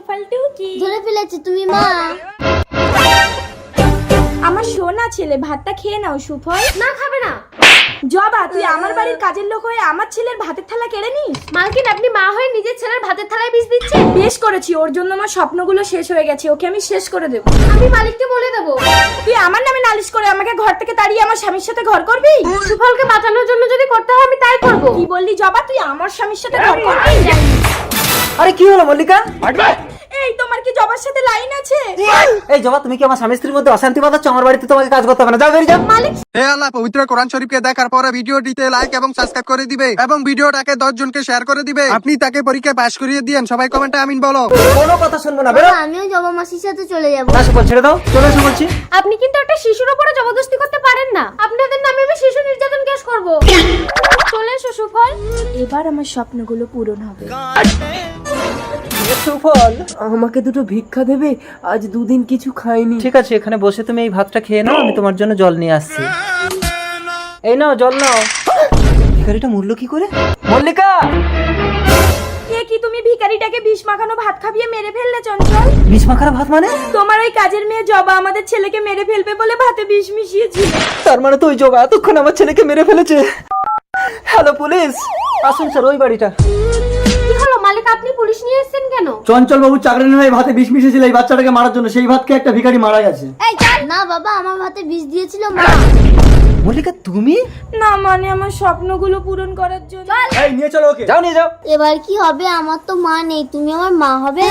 ফালতু কি ধরে ফেলেছি তুমি মা। আমার সোনা ছেলে, ভাতটা খেয়ে নাও সুফল। না খাবে না। জবা, তুই আমার বাড়ির কাজের লোক হয়ে আমার ছেলের ভাতের থালা কেড়ে নিস? মালকিন, আপনি মা হয়ে নিজের ছেলের ভাতের থালায় বিষ দিচ্ছেন। বেশ করেছি, ওর জন্য আমার স্বপ্নগুলো শেষ হয়ে গেছে, ওকে আমি শেষ করে দেবো। আমি মালিককে বলে দেবো। তুই আমার নামে নালিশ করে আমাকে ঘর থেকে তাড়িয়ে আমার স্বামীর সাথে ঘর করবি? সুফলকে বাঁচানোর জন্য যদি করতে হয় আমি তাই করব। কি বললি জবা, তুই আমার স্বামীর সাথে ঘর করবি? আরে কি হলো মল্লিকা? এই তোমার কি জবার সাথে লাইন আছে? এই জবা, তুমি কি আমার স্বামী স্ত্রীর মধ্যে অশান্তি বাঁধাচ্ছ? আমার বাড়িতে তোমাকে কাজ করতে হবে না, যাও বেরিয়ে যাও। মালিক, হে আল্লাহ, পবিত্র কোরআন শরীফকে দেখার পরে ভিডিওটিতে লাইক এবং সাবস্ক্রাইব করে দিবে এবং ভিডিওটাকে 10 জনকে শেয়ার করে দিবে। আপনি তাকে পরীক্ষায় পাশ করিয়ে দিয়েন। সবাই কমেন্টে আমিন বলো। কোনো কথা শুনবো না, বেরো। আমিও জবা মাসির সাথে চলে যাব। না সুফল, ছেড়ে দাও, চলে এসো বলছি। আপনি কিন্তু একটা শিশুর উপরে জবরদস্তি করতে পারেন না। আপনাদের নামে আমি শিশু নির্যাতন কেস করব। চলে এসো সুফল। এবার আমার স্বপ্নগুলো পূরণ হবে। সুফল, আমাকে দুটো ভিক্ষা দেবে? আজ দুদিন কিছু খাইনি। ঠিক আছে, এখানে বসে তুমি এই ভাতটা খেয়ে নাও, আমি তোমার জন্য জল নিয়ে আসছি। এই নাও, জল নাও। ভিখারিটা মরলো কি করে? মল্লিকা! এ কি, তুমি ভিখারিটাকে বিষ মাখানো ভাত খাবিয়ে মেরে ফেললে চঞ্চল? বিষ মাখারা ভাত মানে? তোমার ওই কাজের মেয়ে জবা আমাদের ছেলেকে মেরে ফেলবে বলে ভাতে বিষ মিশিয়েছিল। তার মানে তো ওই জবা এতক্ষণ আমার ছেলেকে মেরে ফেলেছে। হ্যালো পুলিশ, আসুন স্যার ওই বাড়িটা। কি হলো মালিক, আপনি পুলিশ নিয়ে এসেছেন কেন? চঞ্চল বাবু চাকরি নয় ভাতে বিষ মিশিয়েছিল এই বাচ্চাটাকে মারার জন্য, সেই ভাত খেয়ে একটা ভিখারি মারা গেছে। এই চল না বাবা, আমার ভাতে বিষ দিয়েছিল মা। মল্লিকা তুমি? না মানে আমার স্বপ্নগুলো পূরণ করার জন্য। এই নিয়ে চলো ওকে। যাও, নিয়ে যাও। এবার কি হবে? আমার তো মা নেই, তুমি আমার মা হবে।